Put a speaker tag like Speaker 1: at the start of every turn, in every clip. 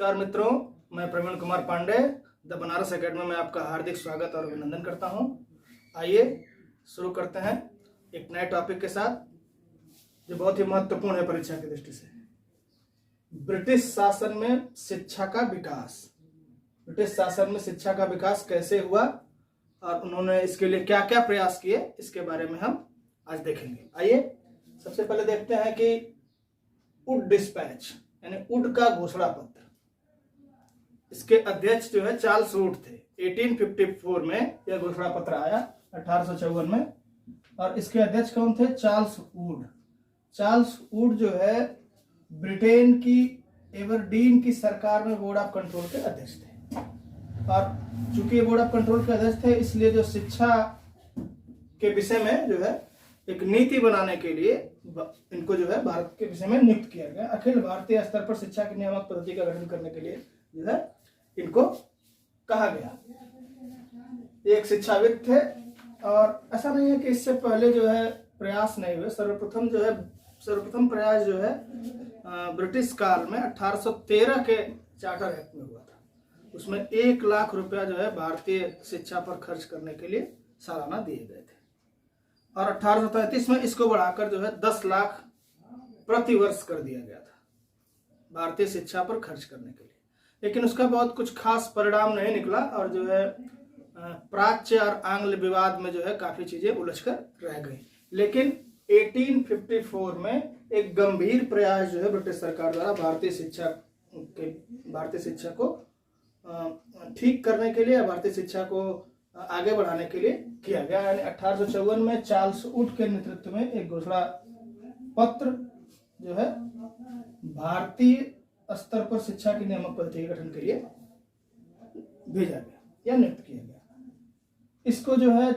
Speaker 1: नमस्कार मित्रों, मैं प्रवीण कुमार पांडे द बनारस एकेडमी में आपका हार्दिक स्वागत और अभिनंदन करता हूं। आइए शुरू करते हैं एक नए टॉपिक के साथ जो बहुत ही महत्वपूर्ण है परीक्षा की दृष्टि से। ब्रिटिश शासन में शिक्षा का विकास। ब्रिटिश शासन में शिक्षा का विकास कैसे हुआ और उन्होंने इसके लिए क्या क्या प्रयास किए, इसके बारे में हम आज देखेंगे। आइए सबसे पहले देखते हैं कि वुड डिस्पैच यानी वुड का घोषणा पत्र, इसके अध्यक्ष जो है चार्ल्स वुड थे। 1854 में यह घोषणा पत्र आया 1854 में, और इसके अध्यक्ष कौन थे? Charles Wood. चार्ल्स वुड जो है ब्रिटेन की एबरडीन की सरकार में बोर्ड ऑफ कंट्रोल के अध्यक्ष थे, और चूंकि बोर्ड ऑफ कंट्रोल के अध्यक्ष थे इसलिए जो शिक्षा के विषय में जो है एक नीति बनाने के लिए इनको जो है भारत के विषय में नियुक्त किया गया। अखिल भारतीय स्तर पर शिक्षा की नियामक पद्धति का गठन करने के लिए जो है इनको कहा गया। एक शिक्षाविद थे, और ऐसा नहीं है कि इससे पहले जो है प्रयास नहीं हुए। सर्वप्रथम प्रयास जो है ब्रिटिश काल में 1813 के चार्टर एक्ट में हुआ था। उसमें 1 लाख रुपया जो है भारतीय शिक्षा पर खर्च करने के लिए सालाना दिए गए थे, और 1833 में इसको बढ़ाकर जो है 10 लाख प्रति वर्ष कर दिया गया था भारतीय शिक्षा पर खर्च करने के लिए। लेकिन उसका बहुत कुछ खास परिणाम नहीं निकला, और जो है प्राच्य और आंग्ल विवाद में जो है काफी चीजें उलझकर रह गई। लेकिन 1854 में एक गंभीर प्रयास जो है ब्रिटिश सरकार द्वारा भारतीय शिक्षा को ठीक करने के लिए, भारतीय शिक्षा को आगे बढ़ाने के लिए किया गया। यानी 1854 में चार्ल्स वुड के नेतृत्व में एक घोषणा पत्र जो है भारतीय स्तर पर शिक्षा की नियामक पद्धति के गठन के लिए भेजा गया या नियुक्त किया गया। इसको जो है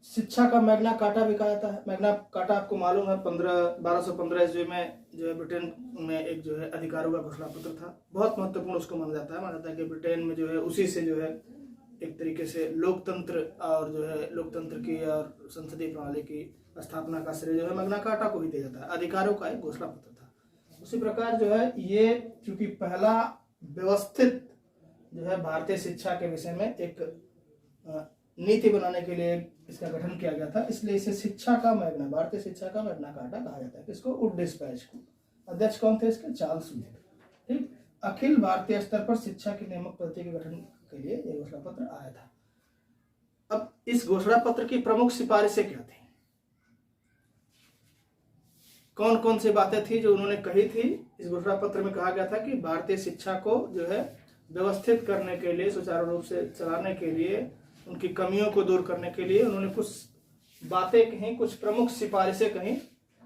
Speaker 1: शिक्षा का मैग्ना कार्टा भी कहा जाता है। मैग्ना कार्टा आपको मालूम है 1215 ईस्वी में जो है ब्रिटेन में एक जो है अधिकारों का घोषणा पत्र था। बहुत महत्वपूर्ण उसको माना जाता है कि ब्रिटेन में जो है उसी से जो है एक तरीके से लोकतंत्र और जो है लोकतंत्र की और संसदीय प्रणाली की स्थापना का श्रेय जो है मैग्ना कार्टा को ही दिया जाता है। अधिकारों का एक घोषणा पत्र था। उसी प्रकार जो है ये चूंकि पहला व्यवस्थित जो है भारतीय शिक्षा के विषय में एक नीति बनाने के लिए इसका गठन किया गया था, इसलिए इसे भारतीय शिक्षा का मैग्ना कार्टा कहा जाता है। किसको? वुड डिस्पैच को। अध्यक्ष कौन थे इसके? Charles Wood. ठीक, अखिल भारतीय स्तर पर शिक्षा की नियामक पद्धति के गठन के लिए यह घोषणा पत्र आया था। अब इस घोषणा पत्र की प्रमुख सिफारिशें क्या थी? कौन कौन सी बातें थी जो उन्होंने कही थी? इस घोषणा पत्र में कहा गया था कि भारतीय शिक्षा को जो है व्यवस्थित करने के लिए, सुचारू रूप से चलाने के लिए, उनकी कमियों को दूर करने के लिए उन्होंने कुछ बातें कही, कुछ प्रमुख सिफारिशें कही।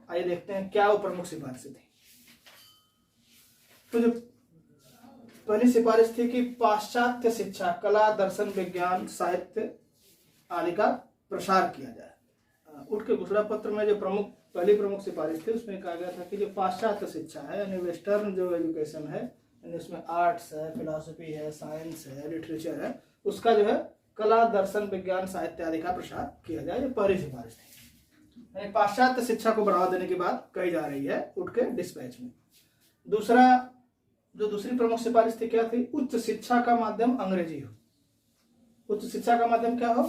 Speaker 1: आइए देखते हैं क्या वो प्रमुख सिफारिशें थी। तो जो पहली सिफारिश थी कि पाश्चात्य शिक्षा, कला, दर्शन, विज्ञान, साहित्य आदि का प्रसार किया जाए। वुड के घोषणा पत्र में जो पहली प्रमुख सिफारिश थी उसमें कहा गया था कि जो पाश्चात्य शिक्षा है यानी वेस्टर्न जो एजुकेशन है, यानी उसमें आर्ट्स है, फिलॉसफी है, साइंस है, लिटरेचर है, उसका जो है कला, दर्शन, विज्ञान, साहित्य आदि का प्रसार किया जाए। ये पहली सिफारिश थी, यानी पाश्चात्य शिक्षा को बढ़ावा देने की बात कही जा रही है वुड के डिस्पैच में। दूसरी प्रमुख सिफारिश थी क्या थी? उच्च शिक्षा का माध्यम अंग्रेजी हो। उच्च शिक्षा का माध्यम क्या हो?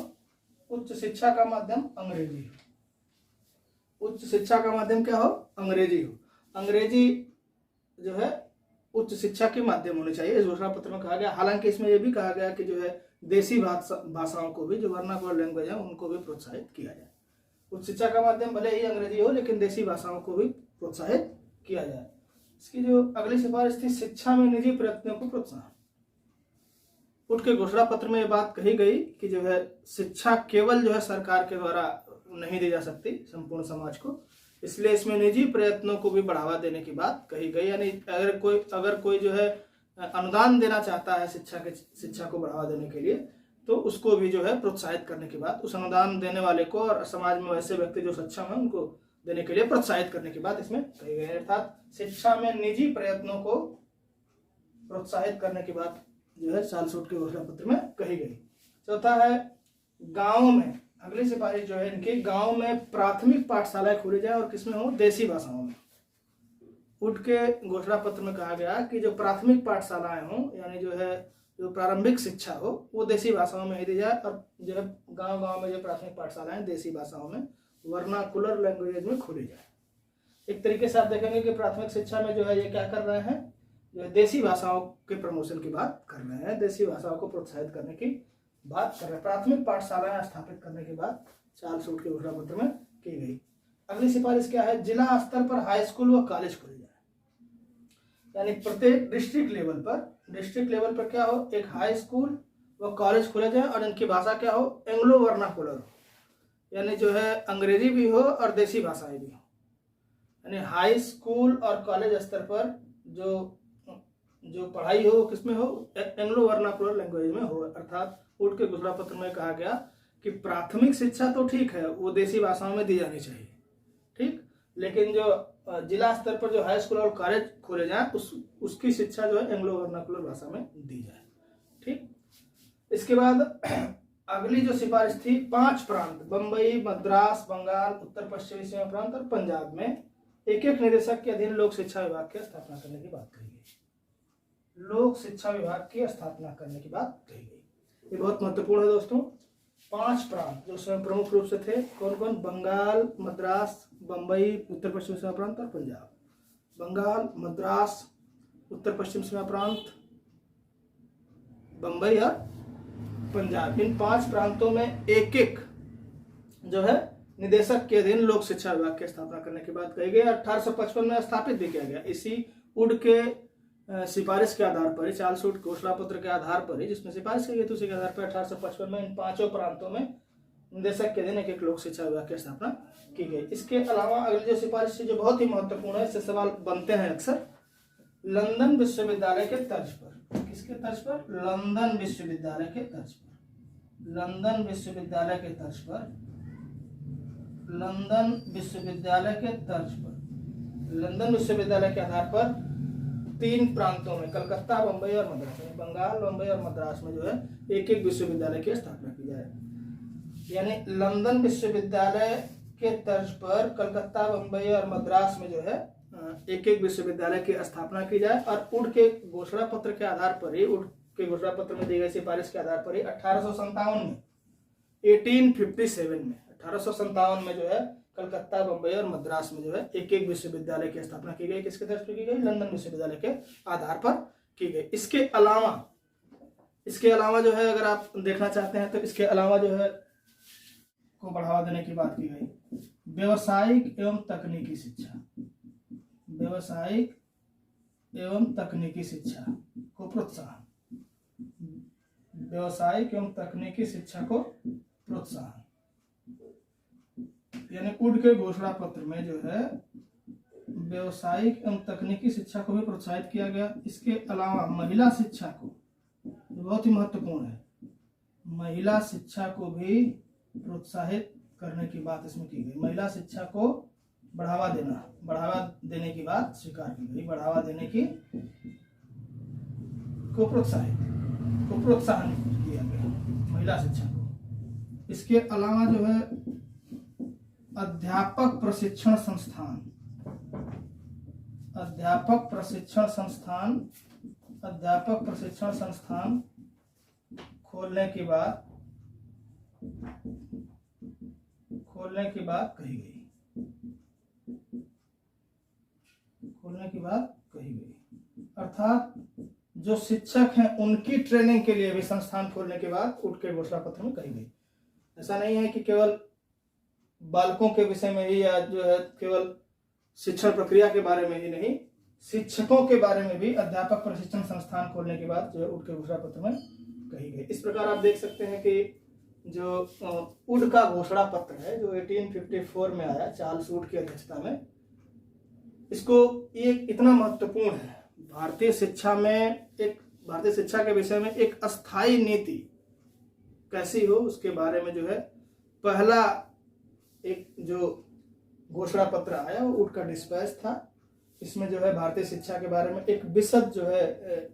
Speaker 1: उच्च शिक्षा का माध्यम अंग्रेजी हो। उच्च शिक्षा का माध्यम क्या हो? अंग्रेजी हो। अंग्रेजी जो है उच्च शिक्षा के माध्यम होने चाहिए, इस घोषणा पत्र में कहा गया। हालांकि इसमें यह भी कहा गया कि जो है देसी भाषाओं को भी, जो वर्नाकुलर लैंग्वेज है, उनको भी प्रोत्साहित किया जाए। उच्च शिक्षा का माध्यम भले ही अंग्रेजी हो, लेकिन देसी भाषाओं को भी प्रोत्साहित किया जाए। इसकी जो अगली सिफारिश थी, शिक्षा में निजी प्रयत्नों को प्रोत्साहन। वुड के घोषणा पत्र में यह बात कही गई कि जो है शिक्षा केवल जो है सरकार के द्वारा नहीं दी जा सकती संपूर्ण समाज को, इसलिए इसमें निजी प्रयत्नों को भी बढ़ावा देने की बात कही गई। यानी अगर कोई जो है अनुदान देना चाहता है शिक्षा को बढ़ावा देने के लिए, तो उसको भी जो है प्रोत्साहित करने की बात, उस अनुदान देने वाले को और समाज में वैसे व्यक्ति जो सक्षम है उनको देने के लिए प्रोत्साहित करने की बात इसमें कही गई। अर्थात शिक्षा में निजी प्रयत्नों को प्रोत्साहित करने की बात जो है चार्ल्स वुड के घोषणा पत्र में कही गई। चौथा है गांव में, अगली सिफारिश जो है इनकी, गांव में प्राथमिक पाठशालाएं खोली जाए और किसमें हो? देसी भाषाओं में। उड के घोषणा पत्र में कहा गया कि जो प्राथमिक पाठशालाएं हों, यानी जो है जो प्रारंभिक शिक्षा हो, वो देसी भाषाओं में ही दी जाए, और जो है गांव-गांव में जो प्राथमिक पाठशालाएं देसी भाषाओं में वर्नाकुलर लैंग्वेज में खोली जाए। एक तरीके से आप देखेंगे कि प्राथमिक शिक्षा में जो है ये क्या कर रहे हैं, जो देसी भाषाओं के प्रमोशन की बात कर रहे हैं, देसी भाषाओं को प्रोत्साहित करने की बात कर रहे हैं। प्राथमिक पाठशालाएं स्थापित करने की बात चार्ल्स वुड के घोषणा पत्र में की गई। अगली सिफारिश क्या है, जिला स्तर पर हाई स्कूल व कॉलेज खोले जाए, यानी प्रत्येक डिस्ट्रिक्ट लेवल पर क्या हो, एक हाई स्कूल व कॉलेज खोले जाए, और इनकी भाषा क्या हो, एंग्लो वर्नाकुलर हो, यानी जो है अंग्रेजी भी हो और देसी भाषाएं भी हो। यानी हाई स्कूल और कॉलेज स्तर पर जो पढ़ाई हो किसमें हो, एंग्लो वर्नाकुलर लैंग्वेज में हो। अर्थात वुड के घोषणा पत्र में कहा गया कि प्राथमिक शिक्षा तो ठीक है, वो देसी भाषाओं में दी जानी चाहिए, ठीक, लेकिन जो जिला स्तर पर जो हाई स्कूल और कॉलेज खोले जाए उसकी शिक्षा जो है एंग्लो वर्नाकुलर भाषा में दी जाए, ठीक। इसके बाद अगली जो सिफारिश थी, 5 प्रांत बंबई, मद्रास, बंगाल, उत्तर पश्चिमी सीमा प्रांत और पंजाब में एक निदेशक के अधीन लोक शिक्षा विभाग की स्थापना करने की बात कही गई। लोक शिक्षा विभाग की स्थापना करने की बात कही गई। ये बहुत महत्वपूर्ण है दोस्तों। 5 प्रांत जो उसमें प्रमुख रूप से थे, कौन कौन, बंगाल, मद्रास, बंबई, उत्तर पश्चिम सीमा प्रांत और पंजाब। बंगाल, मद्रास, उत्तर पश्चिम सीमा प्रांत, बंबई और पंजाब, इन 5 प्रांतों में एक जो है निदेशक के अधीन लोक शिक्षा विभाग की स्थापना करने की बात कही गई। 1855 में स्थापित भी किया गया। इसी वुड के सिफारिश के आधार पर, चार्ल्स वुड घोषणा पत्र के आधार पर ही, जिसमें सिफारिश की गई थी, उसी के आधार पर 1855 में इन 5 प्रांतों में निदेशक के अधीन एक लोक शिक्षा विभाग की स्थापना की गई। इसके अलावा अगली जो सिफारिश जो बहुत ही महत्वपूर्ण है, इससे सवाल बनते हैं अक्सर, लंदन विश्वविद्यालय के तर्ज पर। किसके तर्ज पर, लंदन विश्वविद्यालय के तर्ज पर। लंदन विश्वविद्यालय के तर्ज पर, लंदन विश्वविद्यालय के तर्ज पर, लंदन विश्वविद्यालय के आधार पर 3 प्रांतों में, कलकत्ता, बंबई और मद्रास में, बंगाल, बंबई और मद्रास में जो है एक विश्वविद्यालय की स्थापना की जाए। यानी लंदन विश्वविद्यालय के तर्ज पर कलकत्ता, बंबई और मद्रास में जो है एक विश्वविद्यालय की स्थापना की जाए। और वुड के घोषणा पत्र के आधार पर ही, वुड के घोषणा पत्र में दी गई सिफारिश के आधार पर ही 1857 में, 1857 में जो है कलकत्ता, बंबई और मद्रास में जो है एक विश्वविद्यालय की स्थापना की गई। किसके तर्ज पर की गई, लंदन विश्वविद्यालय के आधार पर की गई। इसके अलावा जो है, अगर आप देखना चाहते हैं तो इसके अलावा जो है को बढ़ावा देने की बात की गई, व्यवसायिक एवं तकनीकी शिक्षा, व्यवसायिक एवं तकनीकी शिक्षा को प्रोत्साहन, व्यवसायिक एवं तकनीकी शिक्षा को प्रोत्साहन। यानी वुड के घोषणा पत्र में जो है व्यवसायिक एवं तकनीकी शिक्षा को भी प्रोत्साहित किया गया। इसके अलावा महिला शिक्षा को, बहुत ही महत्वपूर्ण है, महिला शिक्षा को भी प्रोत्साहित करने की बात इसमें की गई। महिला शिक्षा को बढ़ावा देने की बात स्वीकार की गई। बढ़ावा देने की को प्रोत्साहन किया गया महिला शिक्षा को। इसके अलावा जो है अध्यापक प्रशिक्षण संस्थान खोलने की बात कही गई। अर्थात जो शिक्षक हैं उनकी ट्रेनिंग के लिए भी संस्थान खोलने की बात वुड के घोषणा पत्र में कही गई। ऐसा नहीं है कि केवल बालकों के विषय में ही, या जो है केवल शिक्षण प्रक्रिया के बारे में ही नहीं, शिक्षकों के बारे में भी अध्यापक प्रशिक्षण संस्थान खोलने की बात जो है वुड के घोषणा पत्र में कही गई। इस प्रकार आप देख सकते हैं कि जो वुड का घोषणा पत्र है, जो 1854 में आया चार्ल्स वुड की अध्यक्षता में, इसको ये इतना महत्वपूर्ण है। भारतीय शिक्षा के विषय में एक अस्थायी नीति कैसी हो, उसके बारे में जो है पहला एक जो घोषणा पत्र आया वो वुड का डिस्पैच था। इसमें जो है भारतीय शिक्षा के बारे में एक विशद जो है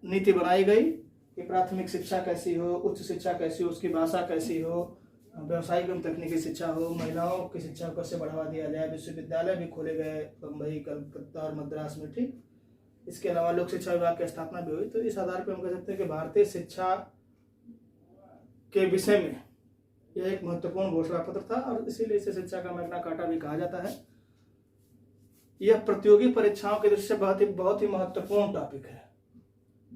Speaker 1: नीति बनाई गई कि प्राथमिक शिक्षा कैसी हो, उच्च शिक्षा कैसी हो, उसकी भाषा कैसी हो, व्यावसायिक एवं तकनीकी शिक्षा हो, महिलाओं की शिक्षा को कैसे बढ़ावा दिया जाए, विश्वविद्यालय भी खोले गए बम्बई, कलकत्ता और मद्रास में, ठीक। इसके अलावा लोक शिक्षा विभाग की स्थापना भी हुई। तो इस आधार पर हम कह सकते हैं कि भारतीय शिक्षा के विषय में यह एक महत्वपूर्ण घोषणा पत्र था और इसीलिए इसे शिक्षा का मैग्ना कार्टा भी कहा जाता है। यह प्रतियोगी परीक्षाओं की दृष्टि से बहुत ही महत्वपूर्ण टॉपिक है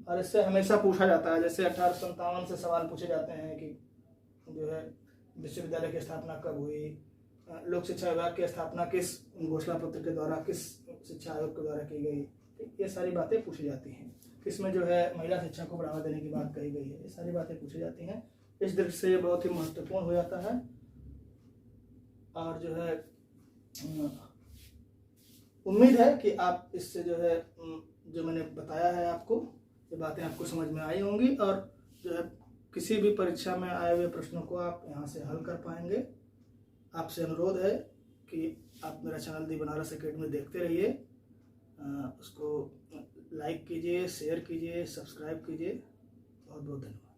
Speaker 1: और इससे हमेशा पूछा जाता है। जैसे 1857 से सवाल पूछे जाते हैं कि जो है विश्वविद्यालय की स्थापना कब हुई, लोक शिक्षा विभाग की स्थापना किस घोषणा पत्र के द्वारा, किस शिक्षा आयोग के द्वारा की गई, ये सारी बातें पूछी जाती हैं। किसमें जो है महिला शिक्षा को बढ़ावा देने की बात कही गई है, ये सारी बातें पूछी जाती हैं। इस दृष्टि से ये बहुत ही महत्वपूर्ण हो जाता है और जो है उम्मीद है कि आप इससे जो है जो मैंने बताया है आपको, ये बातें आपको समझ में आई होंगी और जो है किसी भी परीक्षा में आए हुए प्रश्नों को आप यहाँ से हल कर पाएंगे। आपसे अनुरोध है कि आप मेरा चैनल दी बनारस एकेडमी देखते रहिए, उसको लाइक कीजिए, शेयर कीजिए, सब्सक्राइब कीजिए। बहुत बहुत धन्यवाद।